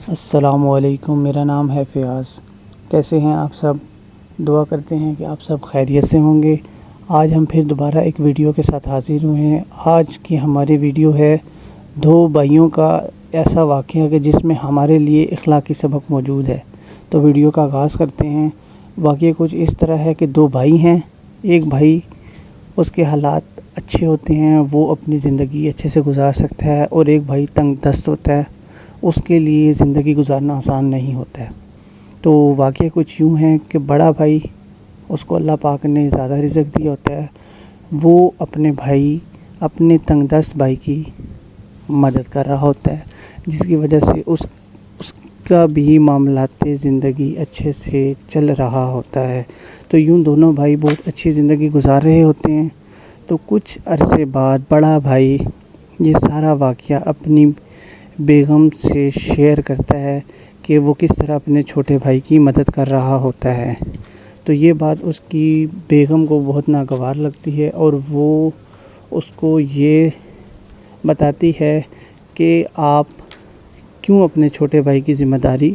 السلام علیکم، میرا نام ہے فیاض۔ کیسے ہیں آپ سب؟ دعا کرتے ہیں کہ آپ سب خیریت سے ہوں گے۔ آج ہم پھر دوبارہ ایک ویڈیو کے ساتھ حاضر ہوئے ہیں۔ آج کی ہماری ویڈیو ہے دو بھائیوں کا ایسا واقعہ کہ جس میں ہمارے لیے اخلاقی سبق موجود ہے۔ تو ویڈیو کا آغاز کرتے ہیں۔ واقعہ کچھ اس طرح ہے کہ دو بھائی ہیں۔ ایک بھائی، اس کے حالات اچھے ہوتے ہیں، وہ اپنی زندگی اچھے سے گزار سکتا ہے، اور ایک بھائی تنگ دست ہوتا ہے، اس کے لیے زندگی گزارنا آسان نہیں ہوتا ہے۔ تو واقعہ کچھ یوں ہے کہ بڑا بھائی، اس کو اللہ پاک نے زیادہ رزق دیا ہوتا ہے، وہ اپنے تنگ دست بھائی کی مدد کر رہا ہوتا ہے، جس کی وجہ سے اس کا بھی معاملات زندگی اچھے سے چل رہا ہوتا ہے۔ تو یوں دونوں بھائی بہت اچھی زندگی گزار رہے ہوتے ہیں۔ تو کچھ عرصے بعد بڑا بھائی یہ سارا واقعہ اپنی بیگم سے شیئر کرتا ہے کہ وہ کس طرح اپنے چھوٹے بھائی کی مدد کر رہا ہوتا ہے۔ تو یہ بات اس کی بیگم کو بہت ناگوار لگتی ہے، اور وہ اس کو یہ بتاتی ہے کہ آپ کیوں اپنے چھوٹے بھائی کی ذمہ داری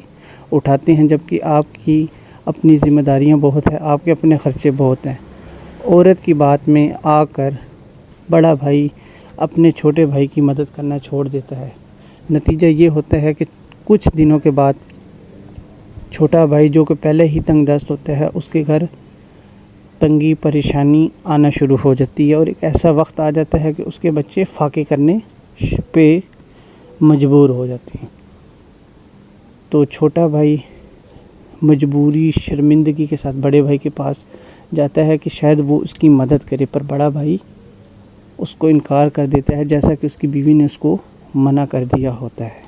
اٹھاتے ہیں، جبکہ آپ کی اپنی ذمہ داریاں بہت ہیں، آپ کے اپنے خرچے بہت ہیں۔ عورت کی بات میں آ کر بڑا بھائی اپنے چھوٹے بھائی کی مدد کرنا چھوڑ دیتا ہے۔ نتیجہ یہ ہوتا ہے کہ کچھ دنوں کے بعد چھوٹا بھائی، جو کہ پہلے ہی تنگ دست ہوتا ہے، اس کے گھر تنگی پریشانی آنا شروع ہو جاتی ہے، اور ایک ایسا وقت آ جاتا ہے کہ اس کے بچے فاقے کرنے پہ مجبور ہو جاتے ہیں۔ تو چھوٹا بھائی مجبوری شرمندگی کے ساتھ بڑے بھائی کے پاس جاتا ہے کہ شاید وہ اس کی مدد کرے، پر بڑا بھائی اس کو انکار کر دیتا ہے، جیسا کہ اس کی بیوی نے اس کو منع کر دیا ہوتا ہے۔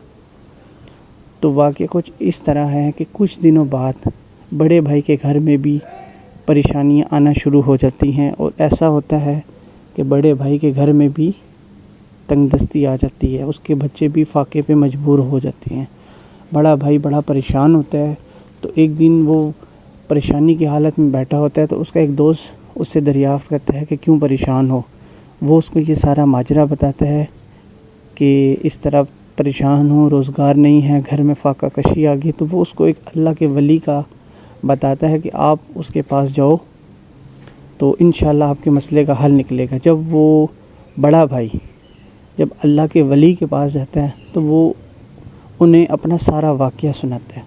تو واقعہ کچھ اس طرح ہے کہ کچھ دنوں بعد بڑے بھائی کے گھر میں بھی پریشانیاں آنا شروع ہو جاتی ہیں، اور ایسا ہوتا ہے کہ بڑے بھائی کے گھر میں بھی تنگ دستی آ جاتی ہے، اس کے بچے بھی فاقے پہ مجبور ہو جاتے ہیں۔ بڑا بھائی بڑا پریشان ہوتا ہے۔ تو ایک دن وہ پریشانی کی حالت میں بیٹھا ہوتا ہے، تو اس کا ایک دوست اس سے دریافت کرتا ہے کہ کیوں پریشان ہو۔ وہ اس کو یہ سارا ماجرا بتاتا ہے کہ اس طرح پریشان ہوں، روزگار نہیں ہے، گھر میں فاقہ کشی آ گئی۔ تو وہ اس کو ایک اللہ کے ولی کا بتاتا ہے کہ آپ اس کے پاس جاؤ تو انشاءاللہ آپ کے مسئلے کا حل نکلے گا۔ جب وہ بڑا بھائی جب اللہ کے ولی کے پاس جاتا ہے، تو وہ انہیں اپنا سارا واقعہ سناتا ہے۔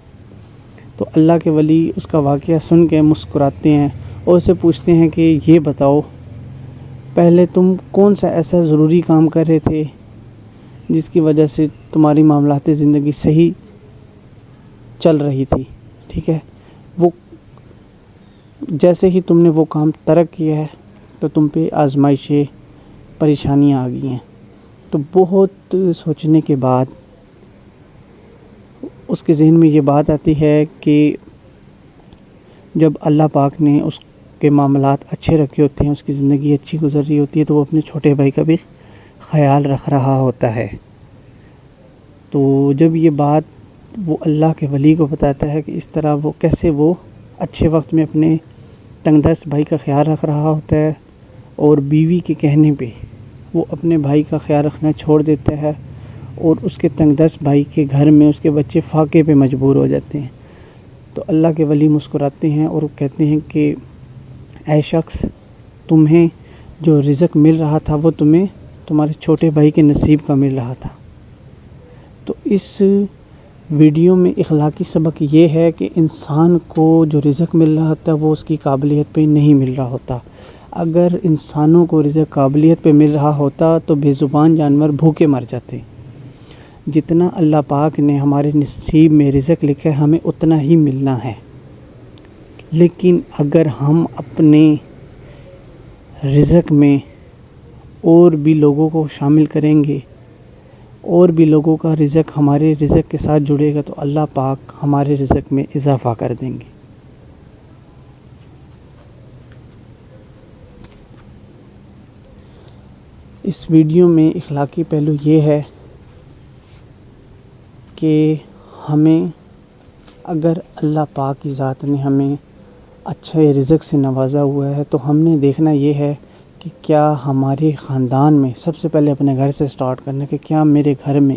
تو اللہ کے ولی اس کا واقعہ سن کے مسکراتے ہیں، اور اسے پوچھتے ہیں کہ یہ بتاؤ، پہلے تم کون سا ایسا ضروری کام کر رہے تھے جس کی وجہ سے تمہاری معاملات زندگی صحیح چل رہی تھی؟ ٹھیک ہے، وہ جیسے ہی تم نے وہ کام ترک کیا ہے تو تم پہ آزمائشیں پریشانیاں آ گئی ہیں۔ تو بہت سوچنے کے بعد اس کے ذہن میں یہ بات آتی ہے کہ جب اللہ پاک نے اس کے معاملات اچھے رکھے ہوتے ہیں، اس کی زندگی اچھی گزر رہی ہوتی ہے، تو وہ اپنے چھوٹے بھائی کا بھی خیال رکھ رہا ہوتا ہے۔ تو جب یہ بات وہ اللہ کے ولی کو بتاتا ہے کہ اس طرح وہ کیسے وہ اچھے وقت میں اپنے تنگ دست بھائی کا خیال رکھ رہا ہوتا ہے، اور بیوی کے کہنے پہ وہ اپنے بھائی کا خیال رکھنا چھوڑ دیتا ہے، اور اس کے تنگ دست بھائی کے گھر میں اس کے بچے فاقے پہ مجبور ہو جاتے ہیں۔ تو اللہ کے ولی مسکراتے ہیں اور کہتے ہیں کہ اے شخص، تمہیں جو رزق مل رہا تھا وہ تمہیں تمہارے چھوٹے بھائی کے نصیب کا مل رہا تھا۔ تو اس ویڈیو میں اخلاقی سبق یہ ہے کہ انسان کو جو رزق مل رہا ہوتا ہے وہ اس کی قابلیت پہ نہیں مل رہا ہوتا۔ اگر انسانوں کو رزق قابلیت پہ مل رہا ہوتا تو بے زبان جانور بھوکے مر جاتے۔ جتنا اللہ پاک نے ہمارے نصیب میں رزق لکھا ہے، ہمیں اتنا ہی ملنا ہے۔ لیکن اگر ہم اپنے رزق میں اور بھی لوگوں کو شامل کریں گے، اور بھی لوگوں کا رزق ہمارے رزق کے ساتھ جڑے گا، تو اللہ پاک ہمارے رزق میں اضافہ کر دیں گے۔ اس ویڈیو میں اخلاقی پہلو یہ ہے کہ ہمیں، اگر اللہ پاک کی ذات نے ہمیں اچھے رزق سے نوازا ہوا ہے، تو ہم نے دیکھنا یہ ہے کہ کیا ہمارے خاندان میں، سب سے پہلے اپنے گھر سے سٹارٹ کرنا کہ کیا میرے گھر میں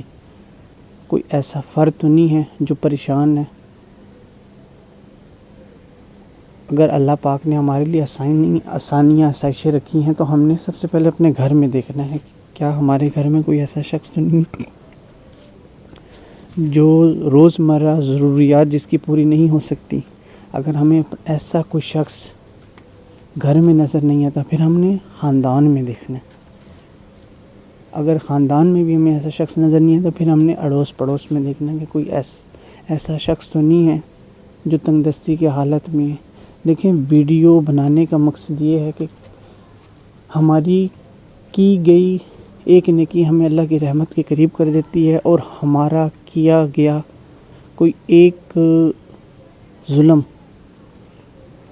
کوئی ایسا فرد تو نہیں ہے جو پریشان ہے۔ اگر اللہ پاک نے ہمارے لیے آسانیاں آسائشیں رکھی ہیں تو ہم نے سب سے پہلے اپنے گھر میں دیکھنا ہے کہ کیا ہمارے گھر میں کوئی ایسا شخص تو نہیں جو روزمرہ ضروریات جس کی پوری نہیں ہو سکتی۔ اگر ہمیں ایسا کوئی شخص گھر میں نظر نہیں آتا، پھر ہم نے خاندان میں دیکھنا ہے۔ اگر خاندان میں بھی ہمیں ایسا شخص نظر نہیں آتا، پھر ہم نے اڑوس پڑوس میں دیکھنا ہے کہ کوئی ایسا شخص تو نہیں ہے جو تنگ دستی کی حالت میں ہے۔ دیکھیں، ویڈیو بنانے کا مقصد یہ ہے کہ ہماری کی گئی ایک نیکی ہمیں اللہ کی رحمت کے قریب کر دیتی ہے، اور ہمارا کیا گیا کوئی ایک ظلم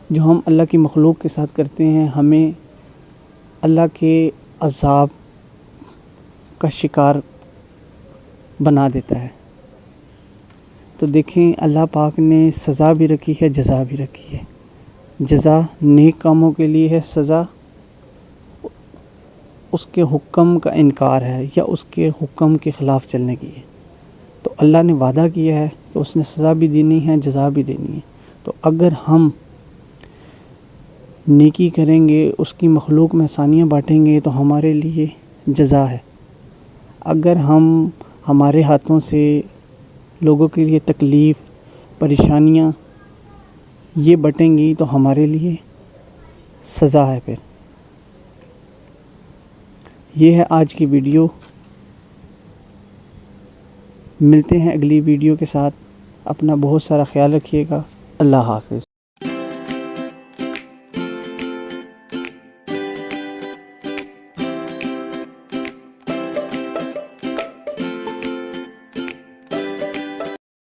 جو ہم اللہ کی مخلوق کے ساتھ کرتے ہیں، ہمیں اللہ کے عذاب کا شکار بنا دیتا ہے۔ تو دیکھیں، اللہ پاک نے سزا بھی رکھی ہے، جزا بھی رکھی ہے۔ جزا نیک کاموں کے لیے ہے، سزا اس کے حکم کا انکار ہے یا اس کے حکم کے خلاف چلنے کی ہے۔ تو اللہ نے وعدہ کیا ہے کہ اس نے سزا بھی دینی ہے، جزا بھی دینی ہے۔ تو اگر ہم نیکی کریں گے، اس کی مخلوق میں آسانیاں بانٹیں گے تو ہمارے لیے جزا ہے۔ اگر ہم ہمارے ہاتھوں سے لوگوں کے لیے تکلیف، پریشانیاں یہ بٹیں گی تو ہمارے لیے سزا ہے۔ پھر یہ ہے آج کی ویڈیو۔ ملتے ہیں اگلی ویڈیو کے ساتھ۔ اپنا بہت سارا خیال رکھیے گا۔ اللہ حافظ۔